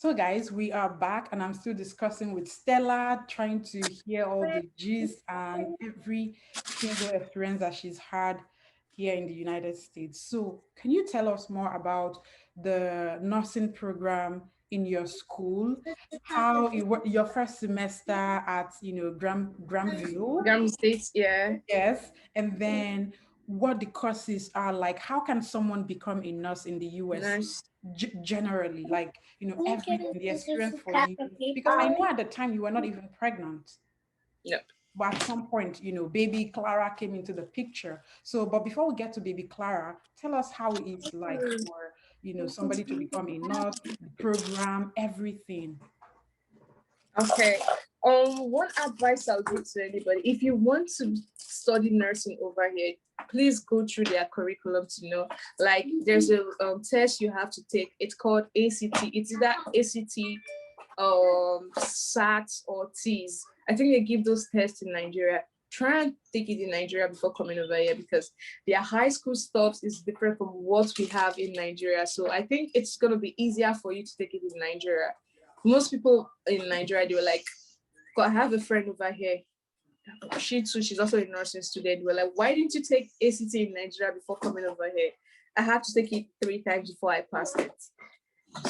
So guys, we are back and I'm still discussing with Stella, trying to hear all the gist and every single experience that she's had here in the United States. So can you tell us more about the nursing program in your school? How it your first semester at, Granville? Grammy States, yeah. Yes. And then what the courses are like. How can someone become a nurse in the US Nice. generally? Like, everything, the experience for you. Because I know at the time you were not even pregnant. Yep. But at some point, baby Clara came into the picture. So, but before we get to baby Clara, tell us how it's like for, somebody to become a nurse, the program, everything. Okay. One advice I'll give to anybody: if you want to study nursing over here, please go through their curriculum to know. Like, there's a test you have to take. It's called ACT. It's either ACT, SAT, or TEAS. I think they give those tests in Nigeria. Try and take it in Nigeria before coming over here, because their high school stuff is different from what we have in Nigeria. So I think it's going to be easier for you to take it in Nigeria. Most people in Nigeria, they were like, "God, I have a friend over here. She too, she's also a nursing student." We're like, "Why didn't you take ACT in Nigeria before coming over here?" I had to take it 3 times before I passed it.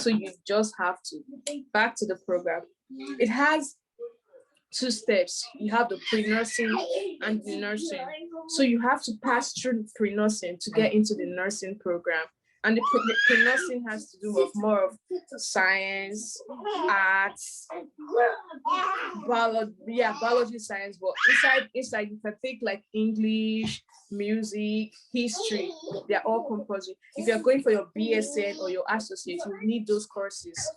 So you just have to. Back to the program. It has 2 steps. You have the pre-nursing and the nursing. So you have to pass through pre-nursing to get into the nursing program. And the pre-nursing has to do with more of science, arts, biology, science. But inside you can take like English, music, history. They're all compulsory. If you're going for your BSN or your associate, you need those courses.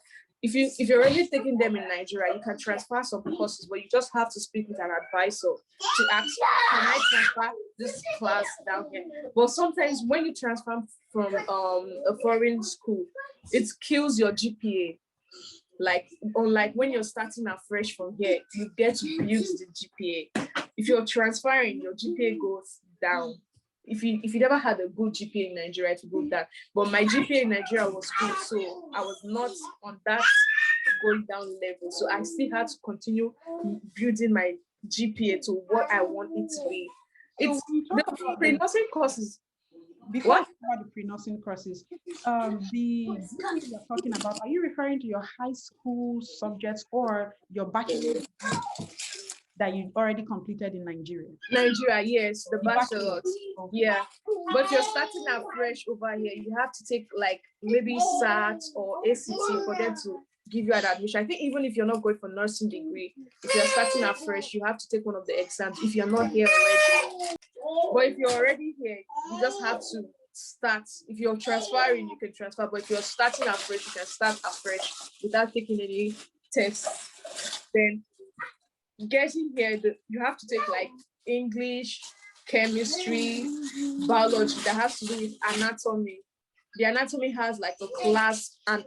If you're already taking them in Nigeria, you can transfer some courses, but you just have to speak with an advisor to ask, can I transfer this class down here? But sometimes when you transfer from a foreign school, it kills your GPA. Like, unlike when you're starting afresh from here, you get to build the GPA. If you're transferring, your GPA goes down. If you never had a good GPA in Nigeria, to go down. But my GPA in Nigeria was good, so I was not on that going down level. So I still had to continue building my GPA to what I want it to be. It's the pre-nursing courses. Before you talk about the pre-nursing courses, the GPA you're talking about, are you referring to your high school subjects or your bachelor that you already completed in Nigeria? Nigeria, yes, the bachelor's. Yeah. But you're starting out fresh over here. You have to take like maybe SAT or ACT for them to give you an admission. I think even if you're not going for nursing degree, if you're starting out fresh, you have to take one of the exams if you're not here already. But if you're already here, you just have to start. If you're transferring, you can transfer. But if you're starting afresh, you can start afresh without taking any tests. Then getting here, you have to take like English, chemistry, biology that has to do with anatomy. The anatomy has like a class and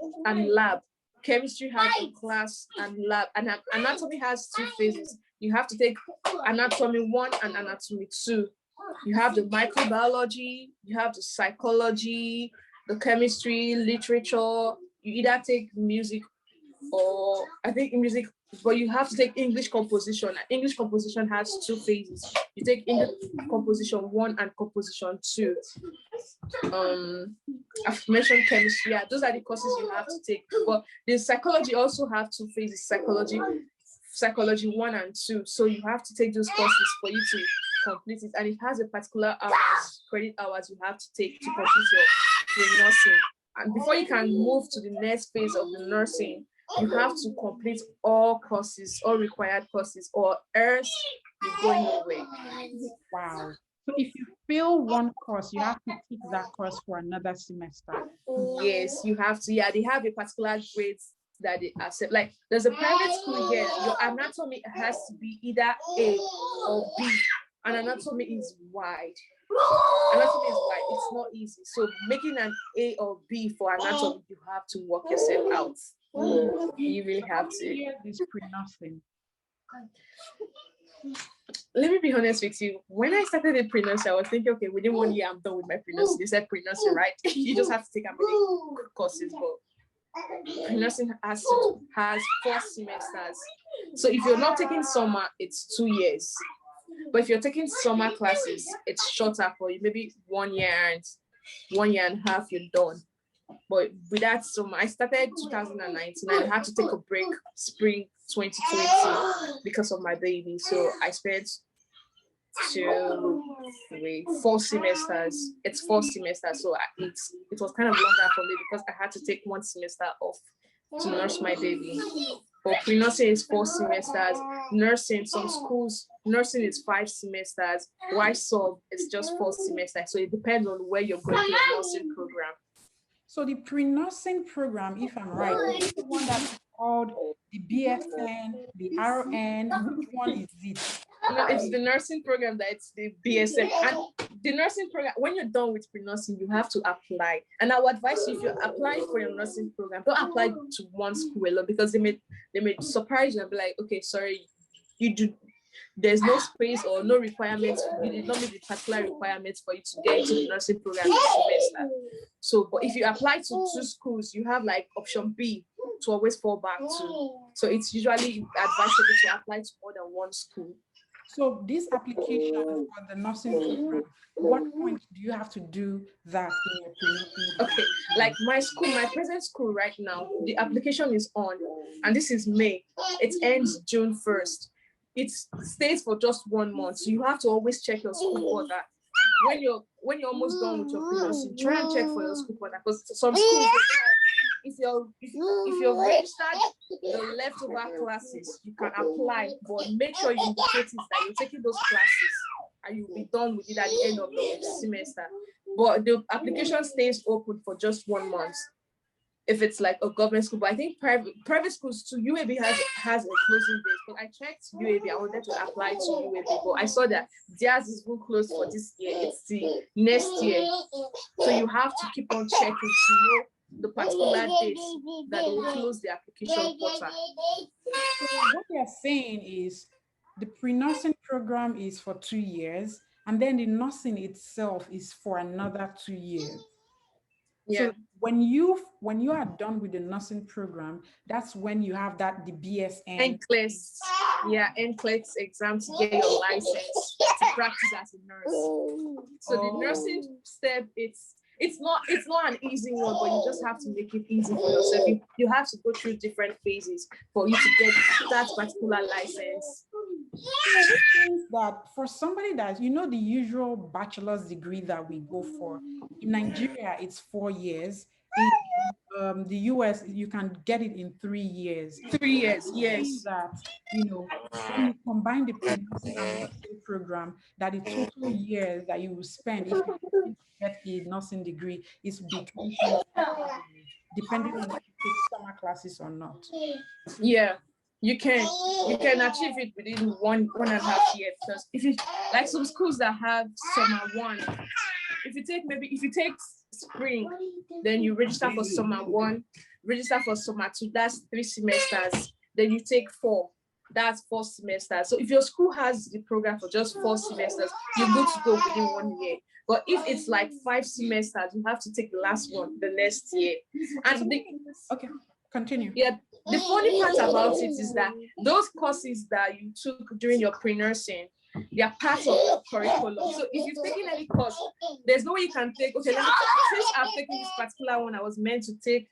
lab. Chemistry has a class and lab. And anatomy has 2 phases. You have to take anatomy 1 and anatomy 2. You have the microbiology, you have the psychology, the chemistry, literature. You either take music, or I think music, but you have to take English composition. English composition has 2 phases. You take English composition 1 and composition 2. I've mentioned chemistry. Yeah, those are the courses you have to take. But the psychology also have 2 phases: psychology 1 and 2. So you have to take those courses for you to complete it, and it has a particular credit hours you have to take to complete your nursing. And before you can move to the next phase of the nursing, you have to complete all courses, all required courses, or else you're going nowhere. Wow. So if you fail one course, you have to take that course for another semester. Yes, you have to. Yeah, they have a particular grade that they accept. Like, there's a private school here. Your anatomy has to be either A or B. And anatomy is wide. Anatomy is wide. It's not easy. So making an A or B for anatomy, you have to work yourself out. You really have to. This pre-nursing. Let me be honest with you. When I started the pre-nursing, I was thinking, okay, within 1 year, I'm done with my pre-nursing. They said pre-nursing, right? You just have to take how many courses, but Pre-nursing has 4 semesters. So if you're not taking summer, it's 2 years. But if you're taking summer classes, it's shorter for you, maybe 1 year and 1.5 years, you're done. But with that summer, I started 2019 and I had to take a break spring 2020 because of my baby. So I spent 4 semesters. It's 4 semesters, so it was kind of longer for me because I had to take 1 semester off to nurse my baby. But pre-nursing is 4 semesters. Nursing, some schools, nursing is 5 semesters. Why sub? It's just 4 semesters. So it depends on where you're going to your nursing program. So the pre-nursing program, if I'm right, is the one that's called the BSN, the RN. Which one is it? No, it's the nursing program that's the BSN. And the nursing program, when you're done with pre-nursing, you have to apply. And I would advise you, if you're applying for your nursing program, don't apply to one school alone, because they may surprise you and be like, okay, sorry, there's no space or no requirements. You did not meet the particular requirements for you to get into the nursing program this semester. So, but if you apply to 2 schools, you have like option B to always fall back to. So it's usually advisable to apply to more than one school. So this application for the nursing program, what point do you have to do that in your pre-nursing? Okay, like my present school right now, the application is on, and this is May. It ends June 1st. It stays for just 1 month, so you have to always check your school portal. When you're almost done with your pre-nursing, try and check for your school portal, because some schools, if you're registered the leftover classes, you can apply, but make sure you indicate that you're taking those classes and you'll be done with it at the end of the semester. But the application stays open for just 1 month if it's like a government school. But I think private schools too, UAB has a closing date. But I checked UAB, I wanted to apply to UAB, but I saw that theirs is even closed for this year. It's the next year. So you have to keep on checking to know the particular date that they will close the application portal. So what they're saying is the pre-nursing program is for 2 years, and then the nursing itself is for another 2 years. Yeah. So when you are done with the nursing program, that's when you have the BSN. NCLEX exam to get your license to practice as a nurse. So the nursing step, it's not an easy one, but you just have to make it easy for yourself. You have to go through different phases for you to get that particular license. That for somebody that, the usual bachelor's degree that we go for, in Nigeria, it's 4 years. In the US, you can get it in 3 years. 3 years, yes. That, when you combine the pre-nursing and nursing program, that the total years that you will spend if you get a nursing degree is between 20 depending on if you take summer classes or not. Yeah. You can achieve it within 1.5 years. Because if you like some schools that have summer 1, if you take spring, then you register for summer 1, register for summer 2, that's 3 semesters. Then you take 4, that's 4 semesters. So if your school has the program for just 4 semesters, you're good to go within 1 year. But if it's like 5 semesters, you have to take the last one the next year. And okay, continue. Yeah. The funny part about it is that those courses that you took during your pre-nursing, they are part of your curriculum. So if you've taken any course, there's no way you can take, okay, since I've taken this particular one I was meant to take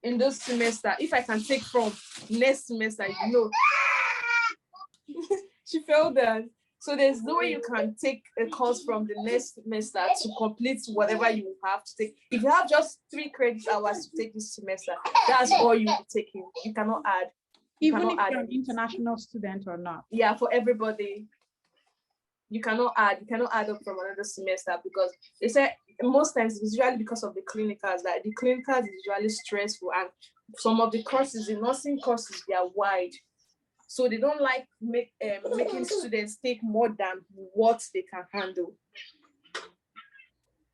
in this semester, if I can take from next semester, she fell down. So there's no way you can take a course from the next semester to complete whatever you have to take. If you have just 3 credit hours to take this semester, that's all you'll be taking. You cannot add. Even if you're an international student or not. Yeah, for everybody. You cannot add. You cannot add up from another semester, because they say most times it's usually because of the clinicals. Like the clinicals is usually stressful, and some of the courses, the nursing courses, they are wide. So they don't like making students take more than what they can handle.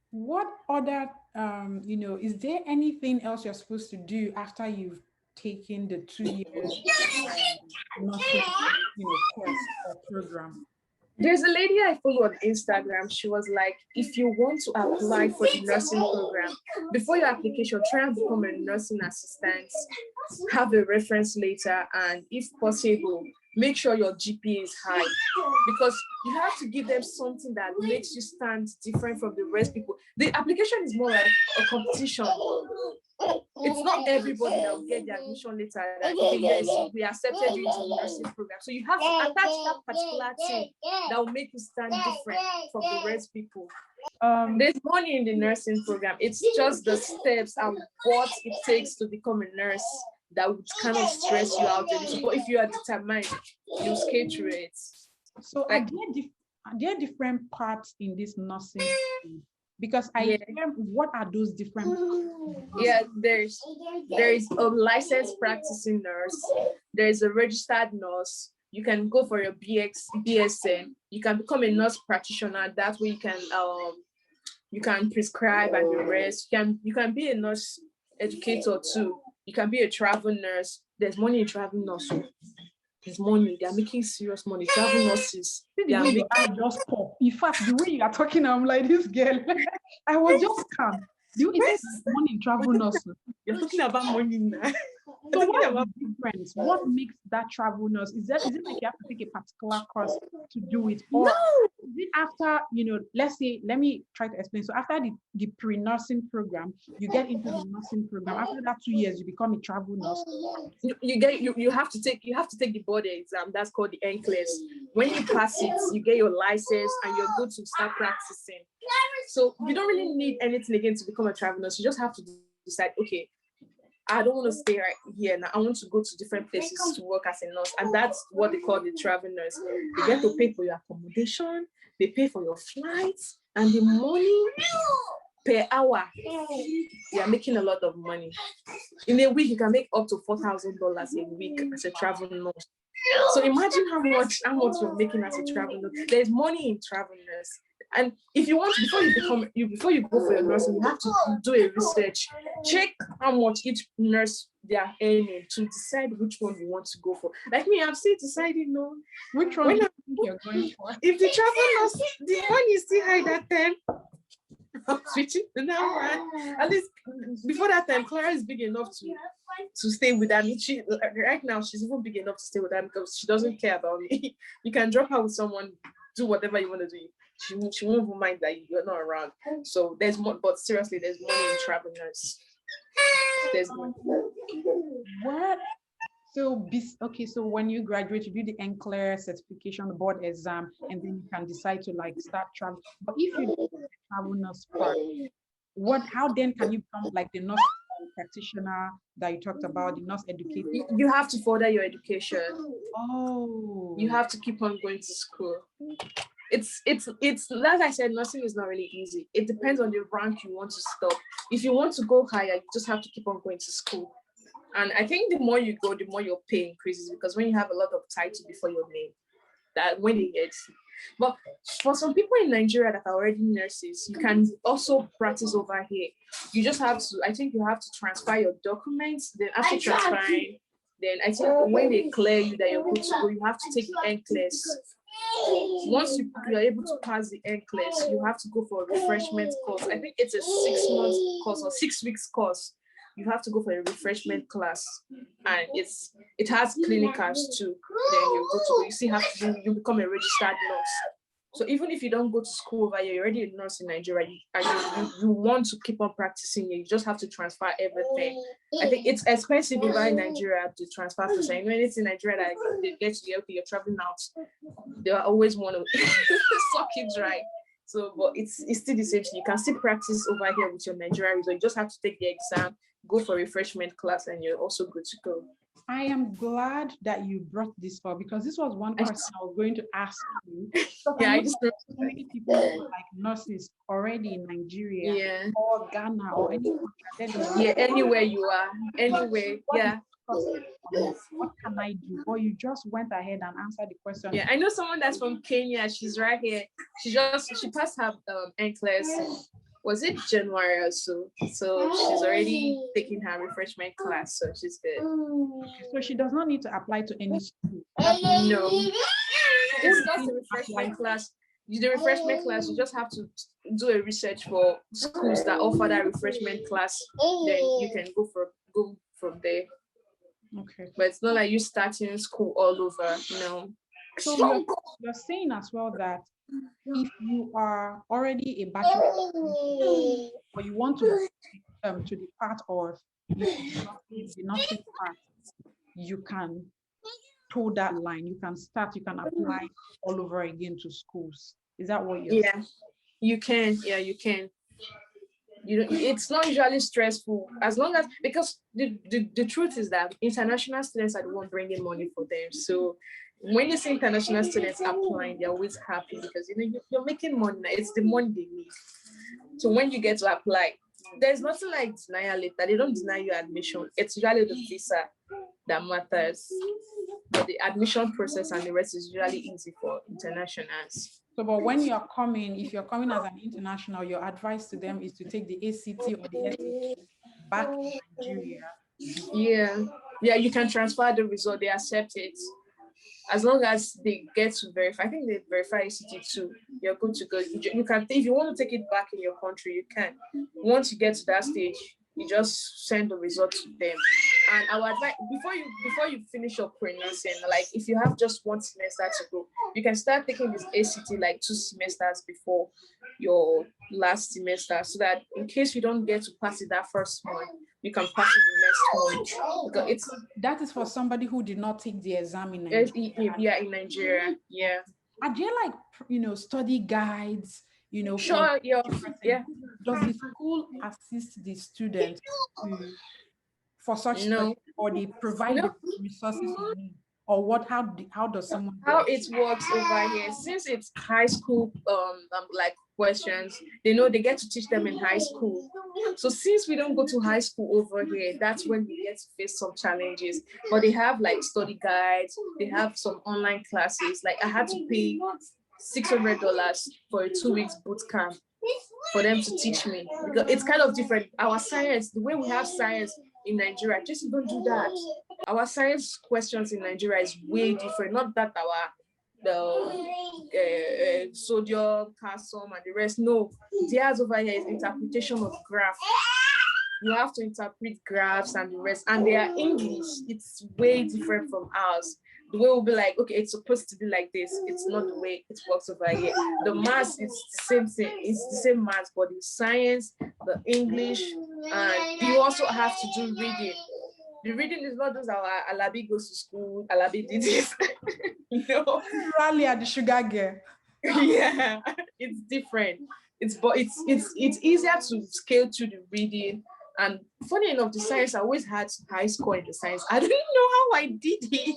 What other, is there anything else you're supposed to do after you've taken the 2 years nursing, course or program? There's a lady I follow on Instagram. She was like, if you want to apply for the nursing program, before your application, try and become a nursing assistant, have a reference letter, and if possible, make sure your GPA is high, because you have to give them something that makes you stand different from the rest people. The application is more like a competition. It's not everybody that will get the admission letter that, okay, yes, we accepted you into the nursing program. So you have to attach that particular thing that will make you stand different from the rest people. There's money in the nursing program. It's just the steps and what it takes to become a nurse that would kind of stress you out a little. But if you are determined, you'll skate through it. So are there different parts in this nursing field? Because what are those different parts? Yeah, there is a licensed practicing nurse, there is a registered nurse. You can go for your BSN. You can become a nurse practitioner. That way you can prescribe and the rest. You can be a nurse educator too. You can be a travel nurse. There's money in travel nurse. There's money. They are making serious money. Travel nurses. The way you are just pop. In fact, the way you are talking, I'm like this girl. I was just calm. Do you think money in travel nurses? You're talking about money now. So what is the difference? What makes that travel nurse? Is it like you have to take a particular course to do it? Or is it after, let's say, let me try to explain. So after the pre-nursing program, you get into the nursing program. After that 2 years, you become a travel nurse. You have to take the board exam. That's called the NCLEX. When you pass it, you get your license and you're good to start practicing. So you don't really need anything again to become a travel nurse. You just have to decide, okay, I don't want to stay right here now. I want to go to different places to work as a nurse. And that's what they call the travel nurse. They get to pay for your accommodation, they pay for your flights, and the money per hour. You are making a lot of money. In a week, you can make up to $4,000 a week as a travel nurse. So imagine how much you're making as a travel nurse. There's money in travel nurse. And if you want, before you go for your nursing, you have to do a research. Check how much each nurse they are earning to decide which one you want to go for. Like me, I'm still deciding, which one you're going for. If the travel nurse, the money is still high that time, I'm switching to that one. At least before that time, Clara is big enough to stay with me. Right now, she's even big enough to stay with me because she doesn't care about me. You can drop her with someone, do whatever you want to do. She won't even mind that you're not around. So there's more, but seriously, there's money in travel nurse. There's money. What? So so when you graduate, you do the NCLEX certification, the board exam, and then you can decide to start travel. But if you do the travel nurse part, how then can you become like the nurse practitioner that you talked about, the nurse educator? You have to further your education. Oh. You have to keep on going to school. It's like I said, nursing is not really easy. It depends on the rank you want to stop. If you want to go higher, you just have to keep on going to school. And I think the more you go, the more your pay increases, because when you have a lot of title before your name, that when they get. But for some people in Nigeria that are already nurses, you can also practice over here. You just have to, I think you have to transfer your documents. Then after transferring, then I think when they clear you that you're good to go, you have to take the NCLEX. Once you are able to pass the NCLEX, you have to go for a refreshment course. I think it's a 6-month course or 6 weeks course. You have to go for a refreshment class, and it has clinicals too. Then you become a registered nurse. So even if you don't go to school over here, you're already a nurse in Nigeria, you want to keep on practicing, you just have to transfer everything. I think it's expensive over in Nigeria to transfer to say, it's in Nigeria that they get to okay, you're traveling out. They always want to suck it dry. So, but it's still the same thing. You can still practice over here with your Nigerian result. You just have to take the exam, go for refreshment class, and you're also good to go. I am glad that you brought this up, because this was one question I was going to ask you. I just so many people like nurses already in Nigeria or Ghana or any country. Anywhere you are, anywhere. What can I do? Or you just went ahead and answered the question. I know someone that's from Kenya. She's right here. She passed her NCLEX. Was it January or so? So she's already taking her refreshment class, so she's good. So she does not need to apply to any school. No. it's just a refreshment class. The refreshment class, you just have to do a research for schools that offer that refreshment class. Then you can go from there. Okay. But it's not like you starting school all over. No. So you're saying as well that if you are already a bachelor or you want to the part of the nursing part, you can toe that line. You can apply all over again to schools. Is that what you're saying? You can. Yeah, you can. It's not usually stressful as long as, because the truth is that international students are the one bringing money for them. So when you see international students applying, they're always happy because you're making money. It's the money they need. So when you get to apply, there's nothing like denial letter. They don't deny you admission. It's usually the visa that matters. But the admission process and the rest is usually easy for internationals. So, but when you're coming, if you're coming as an international, your advice to them is to take the ACT or the SAT back to Nigeria. Yeah, you can transfer the result. They accept it. As long as they get to verify. I think they verify ACT too. You're good to go. You can, if you want to take it back in your country, you can. Once you get to that stage, you just send the result to them. And our advice, before you finish your pre-nursing, like if you have just one semester to go, you can start taking this ACT like 2 semesters before your last semester, so that in case you don't get to pass it that first month, you can pass it the next month. Because that is for somebody who did not take the exam in Nigeria. Yeah, in Nigeria. Yeah. Are there like study guides? Sure. Yeah. Does the school assist the students for such study, or they provide the resources you need, or what? How does someone? How it works over here, since it's high school, like questions, they get to teach them in high school. So since we don't go to high school over here, that's when we get to face some challenges. But they have like study guides. They have some online classes. Like I had to pay $600 for a 2 weeks boot camp for them to teach me, because it's kind of different. Our science, the way we have science in Nigeria, just don't do that. Our science questions in Nigeria is way different. Not that the sodium, calcium, and the rest. No, theirs over here is interpretation of graph. You have to interpret graphs and the rest, and they are English. It's way different from ours. The way we'll be like, okay, it's supposed to be like this. It's not the way it works over here. The maths is the same thing. It's the same maths, but the science, the English, and you also have to do reading. The reading is not just our Alabi goes to school, Alabi did this. Rally at the sugar girl. Yeah, it's different. It's easier to scale through the reading. And funny enough, the science, I always had high score in the science. I don't know how I did it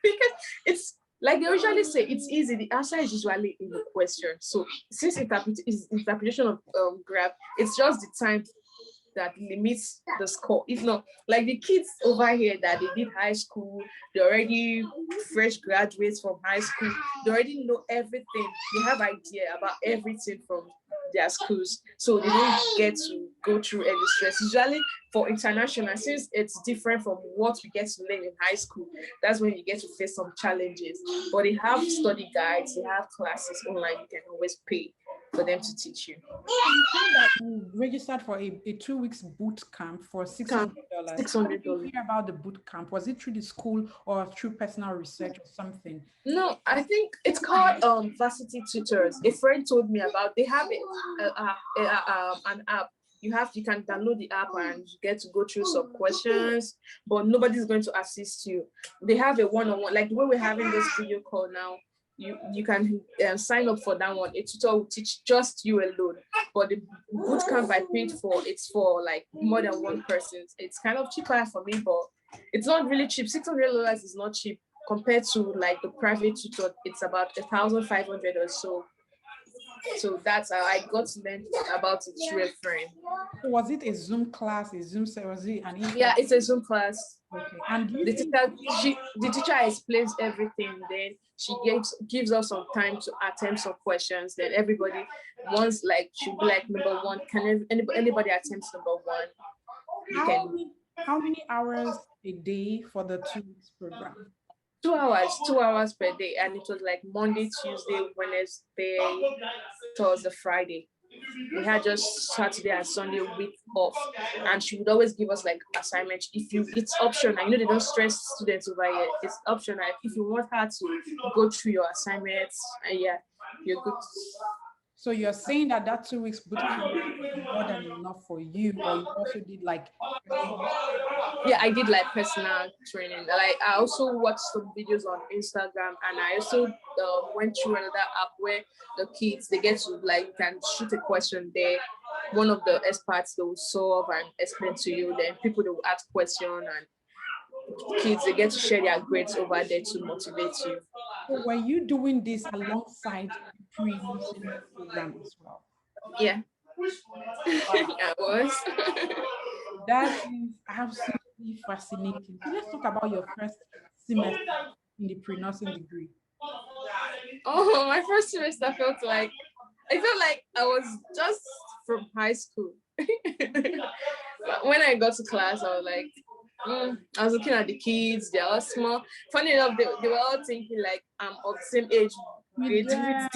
because it's like they usually say it's easy. The answer is usually in the question. So since interpretation of graph, it's just the time that limits the score. If not, like the kids over here that they did high school, they already fresh graduates from high school, they already know everything. They have idea about everything from their schools, so they don't get to go through any stress. Usually for international, since it's different from what we get to learn in high school, that's when you get to face some challenges. But they have study guides, they have classes online, you can always pay for them to teach you. You registered for a 2 weeks boot camp for $600. $600. Did you hear about the boot camp? Was it through the school or through personal research or something? No, I think it's called Varsity Tutors. A friend told me about. They have an app. You can download the app and you get to go through some questions, but nobody's going to assist you. They have a one-on-one, like the way we're having this video call now. You can sign up for that one. A tutor will teach just you alone. But the bootcamp I paid for, it's for like more than one person. It's kind of cheaper for me, but it's not really cheap. $600 is not cheap compared to like the private tutor. It's about 1,500 or so. So that's how I got to learn about it through a friend. Was it a Zoom class? Was it an Yeah, it's a Zoom class. Okay. And the teacher explains everything. Then she gives us some time to attempt some questions. Then everybody once should be like number one. Can anybody attempt number one? How many hours a day for the 2 weeks program? 2 hours per day, and it was like Monday, Tuesday, Wednesday, Thursday, Friday. We had just Saturday and Sunday week off, and she would always give us like assignments. It's optional. They don't stress students over here. It's optional. If you want her to go through your assignments, and you're good. So you're saying that 2 weeks bootcamp was more than enough for you, or you also did like personal? Yeah, I did like personal training. Like I also watched some videos on Instagram, and I also went through another app where the kids, they get to like, you can shoot a question there. One of the experts, they will solve and explain to you. Then people, they will ask question, and kids, they get to share their grades over there to motivate you. So were you doing this alongside the pre-nursing program as well? Yeah. Wow. I was. That is absolutely fascinating. So let's talk about your first semester in the pre-nursing degree. Oh, my first semester I felt like I was just from high school. When I got to class, I was like, I was looking at the kids, they're all small. Funny enough, they were all thinking like I'm of the same age with them.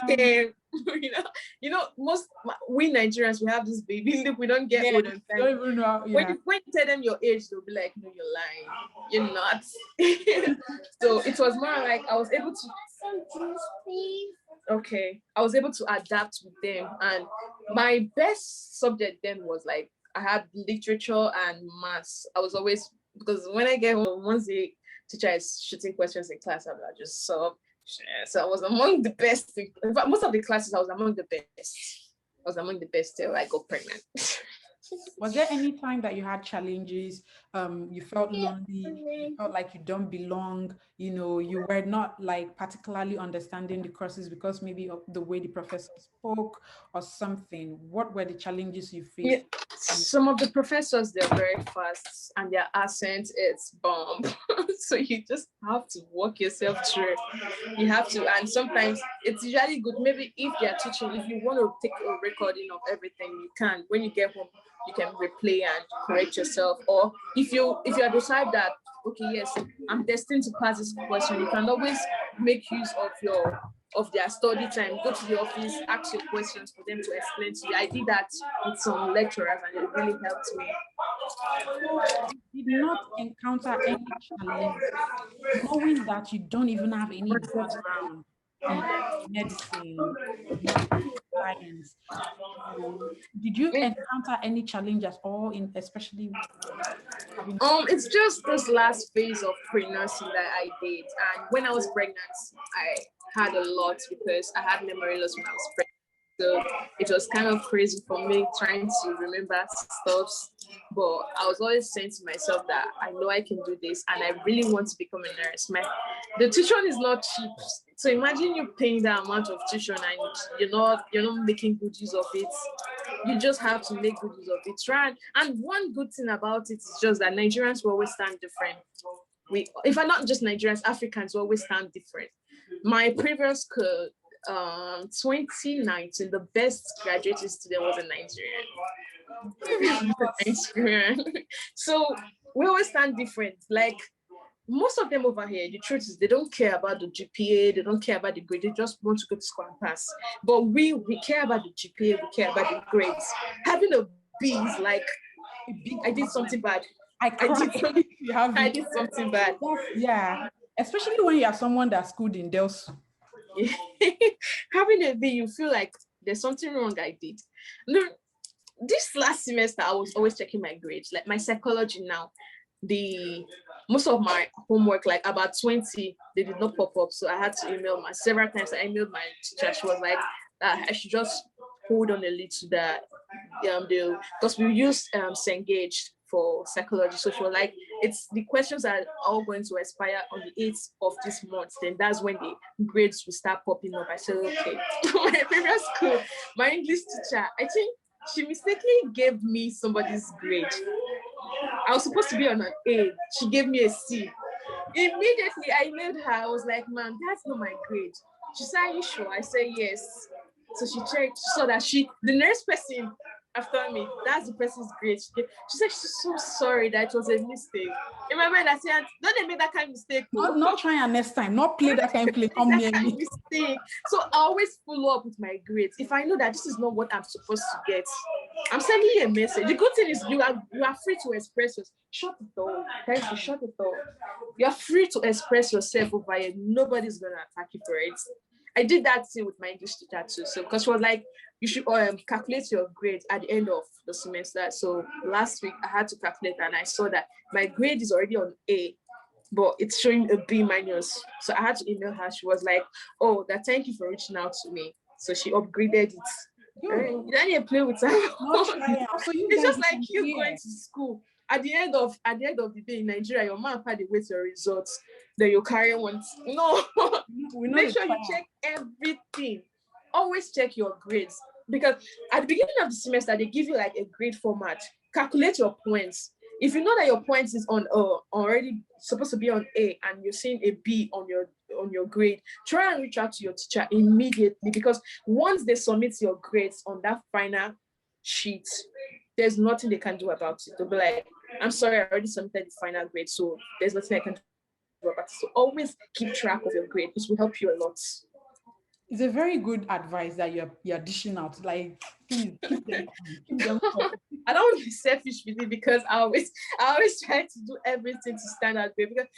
Most we Nigerians, we have this baby look, we don't get old and don't even know. Yeah. When you tell them your age, they'll be like, no, you're lying. You're not. So it was more like I was able to okay. I was able to adapt with them. And my best subject then was like I had literature and maths. I was always, because when I get home, once the teacher is shooting questions in class, I just solve. So I was among the best. In fact, most of the classes, I was among the best. I was among the best till I got pregnant. Was there any time that you had challenges, you felt lonely, you felt like you don't belong, you were not like particularly understanding the courses because maybe of the way the professor spoke or something? What were the challenges you faced? Yeah, some of the professors, they're very fast and their accent is bomb. So you just have to walk yourself through. You have to, and sometimes it's usually good. Maybe if they're teaching, if you want to take a recording of everything, you can. When you get home, you can replay and correct yourself. Or if you decide that, okay, yes, I'm destined to pass this question, you can always make use of their study time. Go to the office, ask your questions for them to explain to you. I did that with some lecturers, and it really helped me. So you did not encounter any challenge, knowing that you don't even have any background in medicine, science. Did you encounter any challenge at all in, especially having? It's just this last phase of pre-nursing that I did, and when I was pregnant, I had a lot because I had memory loss when I was pregnant. So it was kind of crazy for me trying to remember stuff. But I was always saying to myself that I know I can do this, and I really want to become a nurse. The tuition is not cheap. So imagine you paying that amount of tuition and you're not making good use of it. You just have to make good use of it. Right? And one good thing about it is just that Nigerians will always stand different. If I'm not just Nigerians, Africans will always stand different. My previous 2019, the best graduating student was a Nigerian. So we always stand different. Like most of them over here, the truth is they don't care about the GPA, they don't care about the grade, they just want to go to school and pass. But we care about the GPA, we care about the grades. Having a B is like, I did something bad. I did something bad. Yeah, especially when you are someone that's schooled in Delsu. Having a B, you feel like there's something wrong I did. No, this last semester, I was always checking my grades, like my psychology now. Most of my homework, like about 20, they did not pop up. So I had to email several times. I emailed my teacher. She was like, I should just hold on a little that because we use Cengage for psychology. So she was like, it's the questions are all going to expire on the 8th of this month. Then that's when the grades will start popping up. I said, okay. My previous school, my English teacher, I think she mistakenly gave me somebody's grade. I was supposed to be on an A. She gave me a C. Immediately, I emailed her. I was like, man, that's not my grade. She said, are you sure? I said, yes. So she checked. She saw that the next person after me. That's the person's grade. She said she's so sorry that it was a mistake. In my mind, I said, don't they make that kind of mistake? Not try and next time, not play that kind of play. Come near me. Mistake. So I always follow up with my grades. If I know that this is not what I'm supposed to get, I'm sending you a message. The good thing is you are free to express yourself. Shut it down. Thank you. Shut it down. You're free to express yourself over here. Nobody's gonna attack you for it. I did that thing with my English teacher too. So because she was like, you should calculate your grade at the end of the semester. So last week I had to calculate and I saw that my grade is already on A, but it's showing a B minus. So I had to email her. She was like, oh, thank you for reaching out to me. So she upgraded it. You don't need to play with her. So it's just like you going to school. At the end of the day in Nigeria, your mom had to wait your results. Then you carry one. No, make sure you check everything. Always check your grades, because at the beginning of the semester they give you like a grade format. Calculate your points. If you know that your points is on already supposed to be on A and you're seeing a B on your grade, try and reach out to your teacher immediately, because once they submit your grades on that final sheet, there's nothing they can do about it. They'll be like, I'm sorry, I already submitted the final grade, so there's nothing I can do about it. So always keep track of your grade. It will help you a lot. It's a very good advice that you're dishing out. Like, please keep them I don't want to be selfish with it, because I always try to do everything to stand out great, because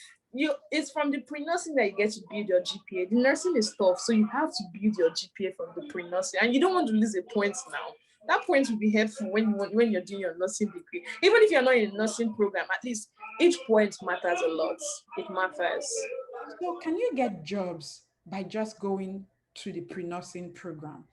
it's from the pre-nursing that you get to build your GPA. The nursing is tough, so you have to build your GPA from the pre-nursing, and you don't want to lose a point now. That point will be helpful when you're doing your nursing degree. Even if you're not in a nursing program, at least each point matters a lot. It matters. So can you get jobs by just going to the pre-nursing program?